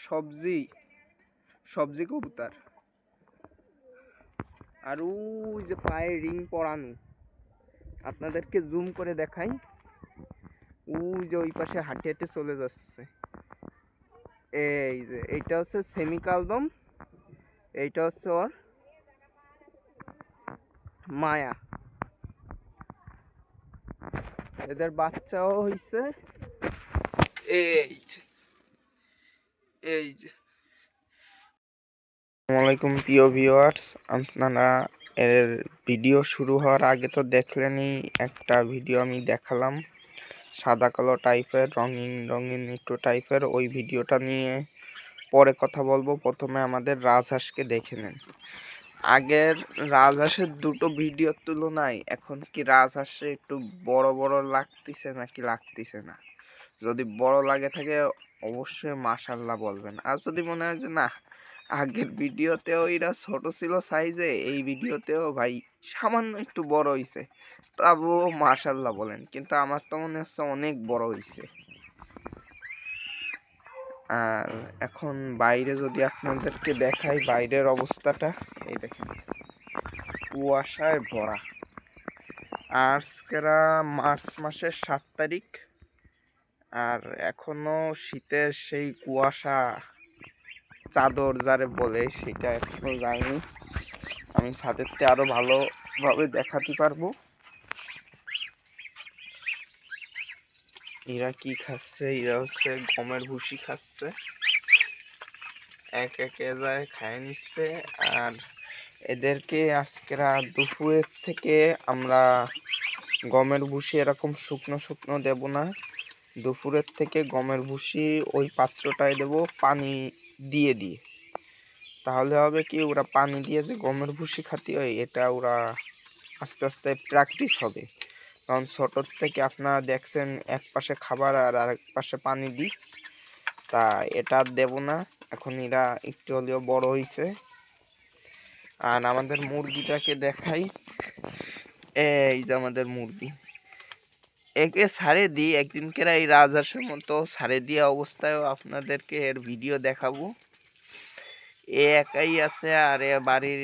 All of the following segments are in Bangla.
সবজি সবজি কবুতর। আর ওই যে পায়ে রিং পরানো, আপনাদেরকে জুম করে দেখাই। ওই যে ওই পাশে হাঁটে হাঁটে চলে যাচ্ছে। এই যে এইটা হচ্ছে সেমি কালদম, এইটা হচ্ছে ওর মায়া। এদের বাচ্চাও হইছে। এই যে এই যে আসসালামু আলাইকুম প্রিয় ভিউয়ার্স, আপনারা এর ভিডিও শুরু হওয়ার আগে তো দেখলেনই, একটা ভিডিও আমি দেখালাম সাদা কালো টাইপের, রঙিন রঙিন একটু টাইপের। ওই ভিডিওটা নিয়ে পরে কথা বলবো। প্রথমে আমাদের রাজহাঁসকে দেখে নেন। আগের রাজহাঁসের দুটো ভিডিওর তুলনায় এখন কি রাজহাঁসে একটু বড় বড় লাগতেছে নাকি লাগতেছে না? যদি বড় লাগে থাকে অবশ্যই মাশাআল্লাহ বলবেন। আর যদি মনে হয় যে না, আগের ভিডিওতেও এরা ছোট ছিল সাইজে, এই ভিডিওতেও ভাই সামান্য একটু বড় হইছে, তবুও মাশাআল্লাহ বলেন। কিন্তু আমার তো মনে হচ্ছে অনেক বড় হইছে। আর এখন বাইরে যদি আপনাদেরকে দেখাই বাইরের অবস্থাটা, এই দেখেন কুয়াশায় ভরা। আজকেরা মার্চ মাসের 7 তারিখ, আর এখনো শীতের সেই কুয়াশা চাদর যারে বলে সেটা এখনো যায়নি। আমি ছাদেরতে আরো ভালোভাবে দেখাতে পারবো। এরা কি খাচ্ছে? এরা হচ্ছে গমের ভুসি খাচ্ছে, এক একে যায় খায় নিচ্ছে। আর এদেরকে আজকেরা দুপুরের থেকে আমরা গমের ভুসি এরকম শুকনো শুকনো দেব না। দুপুরের থেকে গমের ভুসি ওই পাত্রটায় দেব পানি দিয়ে দিয়ে। তাহলে হবে কি, ওরা পানি দিয়ে যে গমের ভুসি খাতি হয়, এটা ওরা আস্তে আস্তে প্র্যাকটিস হবে। কারণ ছোটোর থেকে আপনারা দেখছেন এক পাশে খাবার আর আরেক পাশে পানি দিই, তা এটা দেব না। এখন এরা একটু হলেও বড় হয়েছে। আর আমাদের মুরগিটাকে দেখাই। এই যে আমাদের মুরগি, একে ছাড়ে দিই একদিনকেরা এই রাজহাঁসের মতো ছাড়ে দিয়ে অবস্থায়ও আপনাদেরকে এর ভিডিও দেখাবো। এ একাই আছে, আর এ বাড়ির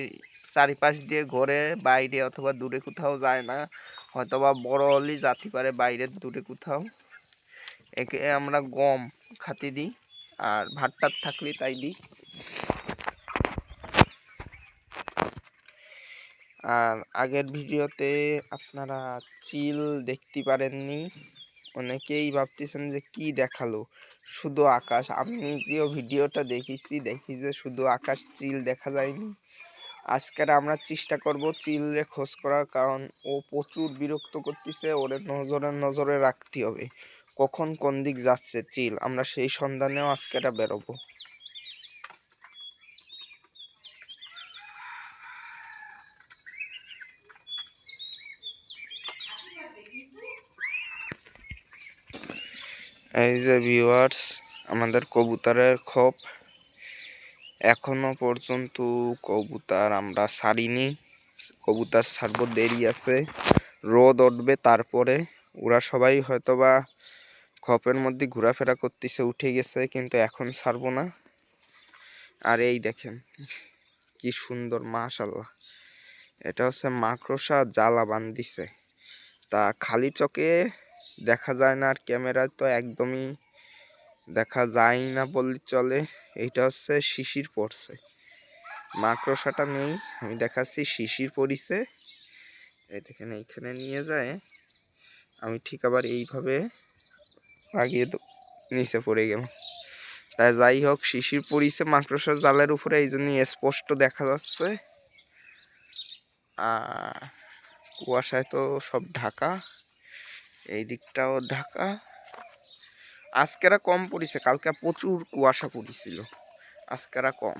চারিপাশ দিয়ে ঘোরে, বাইরে অথবা দূরে কোথাও যায় না। হয়তোবা বড় হলেই যাতে পারে বাইরে দূরে কোথাও। একে আমরা গম খাতি দিই, আর ভাত টাত থাকলে তাই দিই। আর আগের ভিডিওতে আপনারা চিল দেখতে পারেননি, অনেকেই ভাবতেছেন যে কি দেখালো, শুধু আকাশ। আমি নিজেও ভিডিওটা দেখি যে শুধু আকাশ, চিল দেখা যায়নি। আজকের আমরা চেষ্টা করব চিলরে খোঁজ করার, কারণ ও প্রচুর বিরক্ত করতেছে। ওরে নজরে রাখতে হবে কখন কোন দিক যাচ্ছে চিল, আমরা সেই সন্ধানেও আজকেরা বেরোবো। এই যে ভিউয়ার্স, আমাদের কবুতরের খোপ। এখনো পর্যন্ত কবুতর আমরা ছাড়িনি, কবুতর ছাড়বো, দেরি আছে। রোদ উঠবে তারপরে। ওরা সবাই হয়তোবা খোপের মধ্যে ঘোরাফেরা করতেছে, উঠে গেছে, কিন্তু এখন ছাড়বো না। আর এই দেখেন কি সুন্দর, মাশাআল্লাহ। এটা হচ্ছে মাকড়সা জ্বালা বান্ধিছে, তা খালি চোখে দেখা যায় না, আর ক্যামেরায় তো একদমই দেখা যায় না বললে চলে। এইটা হচ্ছে শিশির পড়ছে, মাকড়সাটা নেই, আমি দেখাচ্ছি। শিশির পড়িছে, এই দেখেন এইখানে নিয়ে যায়, আমি ঠিক আবার এইভাবে লাগিয়ে নিচে পড়ে গেলাম। তাই যাই হোক, শিশির পড়িছে মাকড়সার জালের উপরে, এই জন্য স্পষ্ট দেখা যাচ্ছে। কুয়াশায় তো সব ঢাকা, এই দিকটাও ঢাকা। আজকেরা কম পড়িছে, কালকে প্রচুর কুয়াশা পড়িছিল, আজকেরা কম।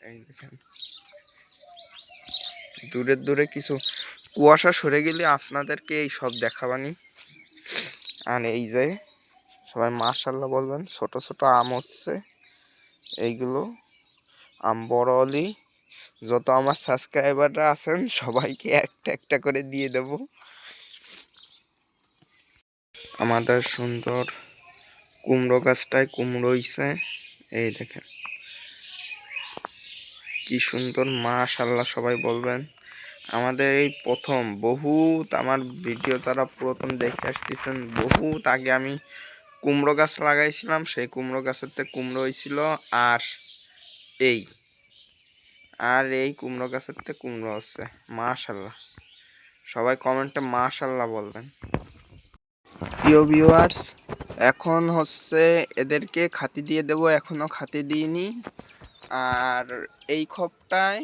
এই দেখেন দূরে দূরে কিছু কুয়াশা সরে গেলে আপনাদেরকে এই সব দেখাবানি। আর এই যে সবাই মাশাআল্লাহ বলবেন, ছোট ছোট আম হচ্ছে এইগুলো। আম বড় হলেই যত আমার সাবস্ক্রাইবাররা আছেন সবাইকে একটা একটা করে দিয়ে দেব। আমাদের সুন্দর কুমড়ো গাছটায় কুমড়ো হইছে, এই দেখেন কি সুন্দর, মাশাআল্লাহ। সবাই বলবেন আমাদের এই প্রথম, বহুত আমার ভিডিও তারা পুরাতন দেখে আসতেছেন, বহুত আগে আমি কুমড়ো গাছ লাগাইছিলাম, সেই কুমড়ো গাছের থেকে কুমড়ো হয়েছিল। আর এই এই কুমড়ো গাছের থেকে কুমড়ো হচ্ছে, মাশাআল্লাহ। সবাই কমেন্টে মাশাআল্লাহ বলবেন। প্রিয় ভিউয়ার্স, এখন হচ্ছে এদেরকে খাতি দিয়ে দেব, এখনো খাতি দিইনি। আর এই খোপটায়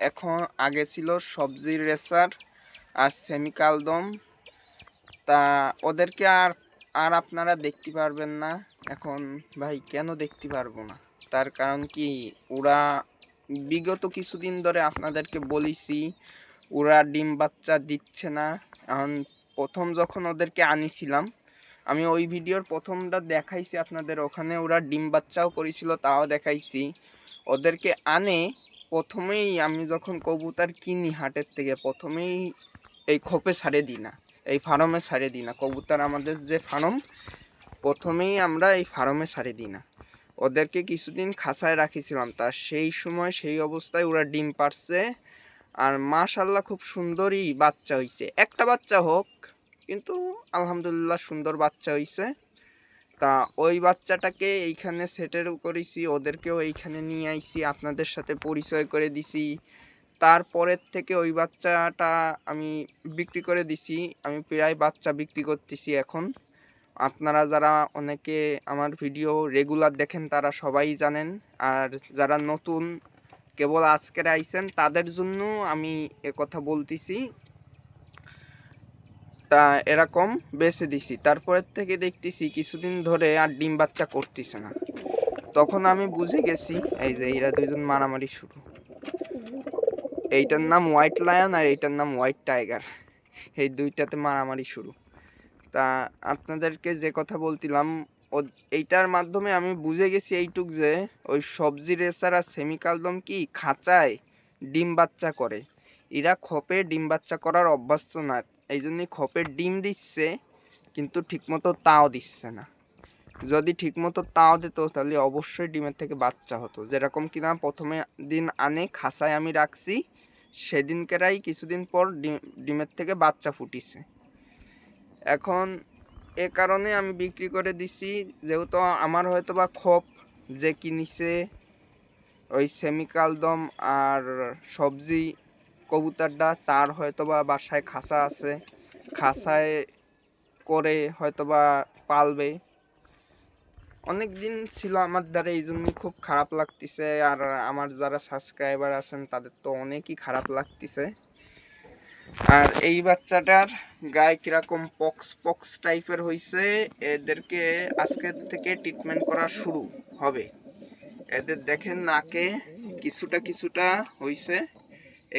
এখন আগে ছিল সবজির রেসার আর সেমিকালদম, তা ওদেরকে আর আপনারা দেখতে পারবেন না এখন। ভাই কেন দেখতে পারবো না, তার কারণ কি, ওরা বিগত কিছুদিন ধরে আপনাদেরকে বলেছি ওরা ডিম বাচ্চা দিচ্ছে না। এখন প্রথম যখন ওদেরকে আনিছিলাম, আমি ওই ভিডিওর প্রথমটা দেখাইছি আপনাদের, ওখানে ওরা ডিম বাচ্চাও করেছিল, তাও দেখাইছি। ওদেরকে আনে প্রথমেই আমি যখন কবুতর কিনি হাটের থেকে, প্রথমেই এই খোপে ছাড়ে দিই না, এই ফার্মে ছাড়ে দিই না কবুতর। আমাদের যে ফার্ম, প্রথমেই আমরা এই ফার্মে ছাড়ে দিই না। ওদেরকে কিছুদিন খাঁচায় রাখিছিলাম, তা সেই সময় সেই অবস্থায় ওরা ডিম পারছে। আর মাশাআল্লাহ খুব সুন্দরই বাচ্চা হইছে, একটা বাচ্চা হোক কিন্তু আলহামদুলিল্লাহ সুন্দর বাচ্চা হইছে। তা ওই বাচ্চাটাকে এইখানে সেটেল করেছি, ওদেরকেও এইখানে নিয়ে আইছি, আপনাদের সাথে পরিচয় করে দিছি। তারপরের থেকে ওই বাচ্চাটা আমি বিক্রি করে দিছি, আমি প্রায় বাচ্চা বিক্রি করতেছি এখন। আপনারা যারা অনেকে আমার ভিডিও রেগুলার দেখেন তারা সবাই জানেন, আর যারা নতুন কেবল আজকের আইছেন তাদের জন্য আমি কথা বলতেছি। তা এরকম বেছে দিছি, তারপরের থেকে দেখতেছি কিছুদিন ধরে আর ডিম বাচ্চা করতেছে না। তখন আমি বুঝে গেছি, এই যে এরা দুইজন মারামারি শুরু। এইটার নাম হোয়াইট লায়ন আর এইটার নাম হোয়াইট টাইগার, এই দুইটাতে মারামারি শুরু। তা আপনাদেরকে যে কথা বলছিলাম, এইটার মাধ্যমে আমি বুঝে গেছি এইটুক যে ওই সবজি রেসার আর সেমিকালদম কি খাঁচায় ডিম বাচ্চা করে, এরা খোপে ডিম বাচ্চা করার অভ্যস্ত না। এই জন্যই খোপে ডিম দিচ্ছে কিন্তু ঠিকমতো তাও দিচ্ছে না। যদি ঠিকমতো তাও দিত তাহলে অবশ্যই ডিমের থেকে বাচ্চা হতো। যেরকম কিনা প্রথমে দিন আনে খাঁচায় আমি রাখছি, সেদিনকেরাই কিছুদিন পর ডিমের থেকে বাচ্চা ফুটিছে। এখন এ কারণে আমি বিক্রি করে দিছি, যেহেতু আমার হয়তো বা খোপ যে কিনিছে ওই সেমিকালদম আর সবজি কবুতরটা, তার হয়তো বা বাসায় খাঁচা আছে, খাঁচায় করে হয়তো বা পালবে। অনেক দিন ছিল আমার দ্বারা, এই জন্যই খুব খারাপ লাগতেছে। আর আমার যারা সাবস্ক্রাইবার আছেন তাদের তো অনেকই খারাপ লাগতেছে। আর এই বাচ্চাটার গায়ে কিরকম পক্স পক্স টাইপের হয়েছে, এদেরকে আজকের থেকে ট্রিটমেন্ট করা শুরু হবে। এদের দেখেন নাকে কিছুটা কিছুটা হয়েছে,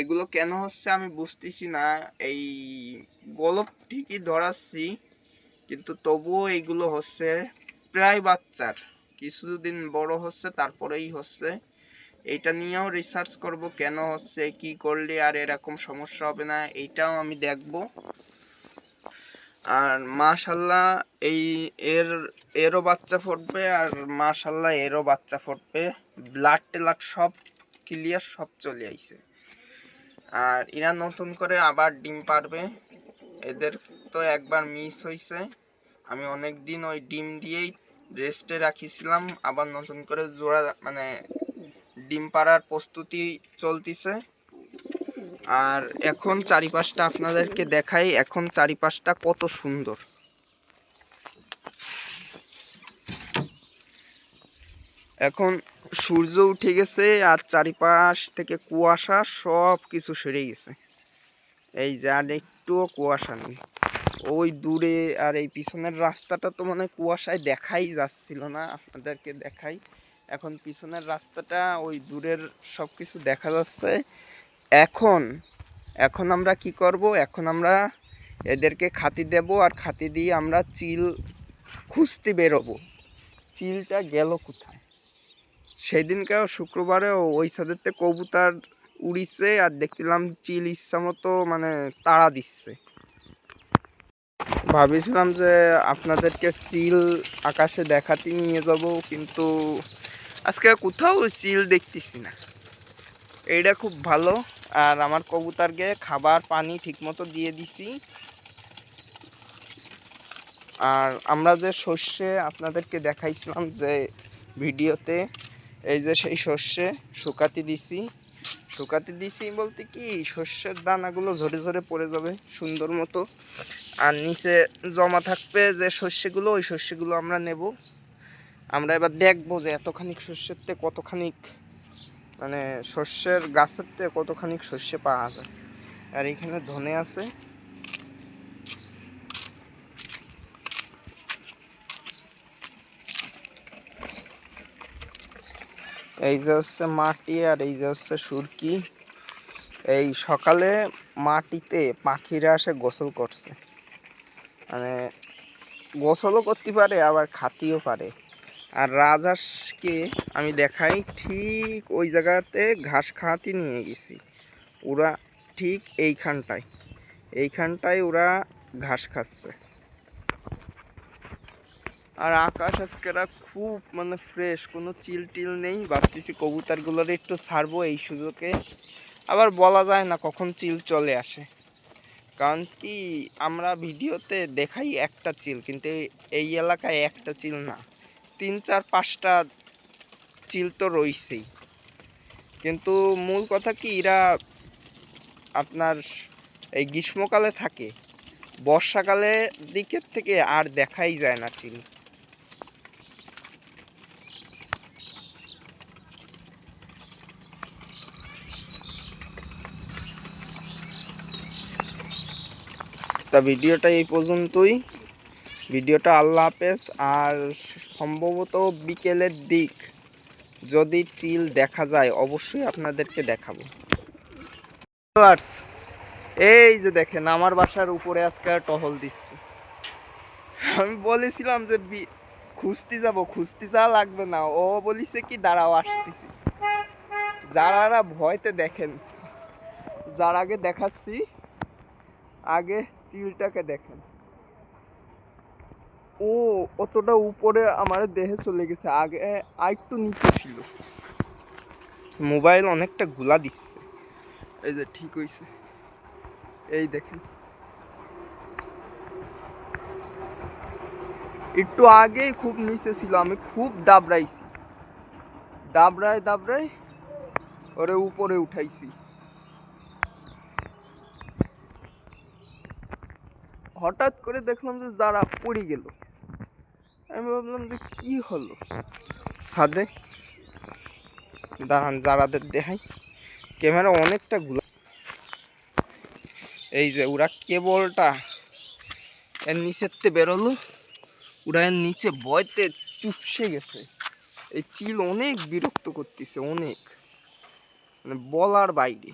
এগুলো কেন হচ্ছে আমি বুঝতেছি না। এই গলপ ঠিকই ধরাচ্ছি কিন্তু তবুও এইগুলো হচ্ছে, প্রায় বাচ্চার কিছুদিন বড় হচ্ছে তারপরেই হচ্ছে। এইটা নিয়েও রিসার্চ করব কেন হচ্ছে, কি করলে আর এরকম সমস্যা হবে না, এইটাও আমি দেখব। আর মাশাল্লাহ এই এরও বাচ্চা ফুটবে, আর মাশাল্লাহ এরও বাচ্চা ফুটবে, ব্লাড টেলাট সব ক্লিয়ার, সব চলে আইছে। আর এরা নতুন করে আবার ডিম পারবে। এদের তো একবার মিস হয়েছে, আমি অনেক দিন ওই ডিম দিয়েই রেস্টে রাখিছিলাম, আবার নতুন করে জোড়া মানে ডিম পাড়ার প্রস্তুতি চলতেছে। আর এখন চারিপাশটা আপনাদেরকে দেখাই, এখন চারিপাশটা কত সুন্দর। এখন সূর্য উঠে গেছে আর চারিপাশ থেকে কুয়াশা সব কিছু সেরে গেছে, এই যে আর একটুও কুয়াশা নেই। ওই দূরে আর এই পিছনের রাস্তাটা তো মানে কুয়াশায় দেখাই যাচ্ছিল না, আপনাদেরকে দেখাই। এখন পিছনের রাস্তাটা ওই দূরের সব কিছু দেখা যাচ্ছে। এখন এখন আমরা কি করব, এখন আমরা এদেরকে খাতি দেব, আর খাতি দিয়ে আমরা চিল খুঁজতে বেরোবো। চিলটা গেল কোথায়? সেদিনকেও শুক্রবারেও ওই সাইডেতে কবুতর উড়িছে, আর দেখছিলাম চিল ইচ্ছা মতো মানে তাড়া দিচ্ছে। ভাবিছিলাম যে আপনাদেরকে চিল আকাশে দেখাতে নিয়ে যাব, কিন্তু আজকে কোথাও চিল দেখতেছি না। এইটা খুব ভালো। আর আমার কবুতরকে খাবার পানি ঠিকমতো দিয়ে দিছি। আর আমরা যে শস্যে আপনাদেরকে দেখাইছিলাম যে ভিডিওতে, এই যে সেই শস্যে শুকাতে দিছি বলতে কি, শস্যের দানাগুলো ঝরে ঝরে পড়ে যাবে সুন্দর মতো, আর নিচে জমা থাকবে যে শস্যগুলো, ওই শস্যগুলো আমরা নেব। আমরা এবার দেখবো যে এতখানি শস্যের থেকে কতখানিক, মানে শস্যের গাছের থেকে কতখানিক শস্য পাওয়া যায়। আর এখানে ধনে আছে। এই যে হচ্ছে মাটি, আর এই যে হচ্ছে সুরকি। এই সকালে মাটিতে পাখিরা এসে গোসল করছে, মানে গোসলও করতে পারে আবার খাতিও পারে। আর রাজহাঁসকে আমি দেখাই, ঠিক ওই জায়গাতে ঘাস খাওয়াতে নিয়ে গেছি। ওরা ঠিক এইখানটায় ওরা ঘাস খাচ্ছে। আর আকাশ আজকেরা খুব মানে ফ্রেশ, কোনো চিল টিল নেই। ভাবতেছি কবুতরগুলোর একটু ছাড়বো এই সুযোগে। আবার বলা যায় না কখন চিল চলে আসে, কারণ কি আমরা ভিডিওতে দেখাই একটা চিল, কিন্তু এই এলাকায় একটা চিল না, 3-4-5টা চিল তো রয়েছেই। কিন্তু মূল কথা কি, এরা আপনার এই গ্রীষ্মকালে থাকে, বর্ষাকালে দিকের থেকে আর দেখাই যায় না চিল। তা ভিডিওটা এই পর্যন্তই। ভিডিওটা আল্লাহ হাফেজ। আর সম্ভবত বিকেলের দিক যদি চিল দেখা যায় অবশ্যই আপনাদেরকে দেখাবো। এই যে দেখেন আমার বাসার উপরে আজকে টহল দিচ্ছে। আমি বলেছিলাম যে খুঁজতে যা লাগবে না, ও বলিছে কি দাঁড়াও আসতেছি। যারা ভয়তে দেখেন, যার আগে দেখাচ্ছি, আগে চিলটাকে দেখেন। ও অতটা উপরে আমার দেহে চলে গেছে, আগে আরেকটু নিচে ছিল। মোবাইল অনেকটা ঘোলা দিচ্ছে। এই যে ঠিক হইছে, এই দেখেন একটু আগেই খুব নিচে ছিল, আমি খুব দাবড়াই ওরে উপরে উঠাইছি। হঠাৎ করে দেখলাম যে যারা পড়ে গেল। আমি ভাবলাম যে কি হলো ছাদে, দাঁড়ান যারাদের দেখাই, ক্যামেরা অনেকটা ঘুরা। এই যে ওরা কেবলটা এর নিচেতে বেরোলো, ওরা এর নিচে বয়তে চুপসে গেছে। এই চিল অনেক বিরক্ত করতেছে, অনেক, মানে বলার বাইরে।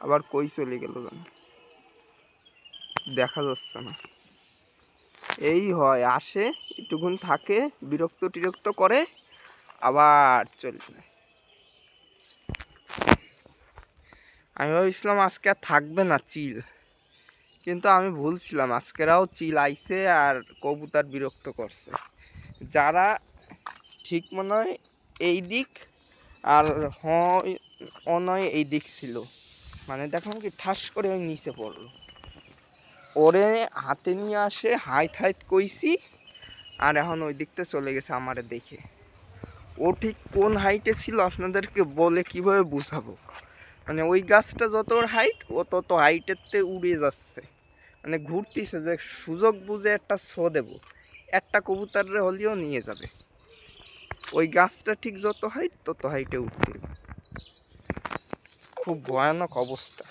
আবার কই চলে গেল জানো, দেখা যাচ্ছে না। এই হয়, আসে একটুক্ষণ থাকে, বিরক্ত করে, আবার চলে যায়। আমি ভাবছিলাম আজকে আর থাকবে না চিল, কিন্তু আমি ভুলছিলাম, আজকেরাও চিল আইছে আর কবুতর বিরক্ত করছে। যারা ঠিক মনে হয় এই দিক, আর নয় এই দিক ছিল, মানে দেখলাম কি ঠাস করে ওই নিচে পড়লো। ওরে হাতে নিয়ে আসে হাইট কইছি, আর এখন ওই দিকটা চলে গেছে আমারে দেখে। ও ঠিক কোন হাইটে ছিল আপনাদেরকে বলে কিভাবে বুঝাবো, মানে ওই গাছটা যত হাইট ও তত হাইটের তে উড়ে যাচ্ছে, মানে ঘুরতেছে যে সুযোগ বুঝে একটা শো দেব, একটা কবুতরে হলেও নিয়ে যাবে। ওই গাছটা ঠিক যত হাইট তত হাইটে উঠতে, খুব ভয়ানক অবস্থা।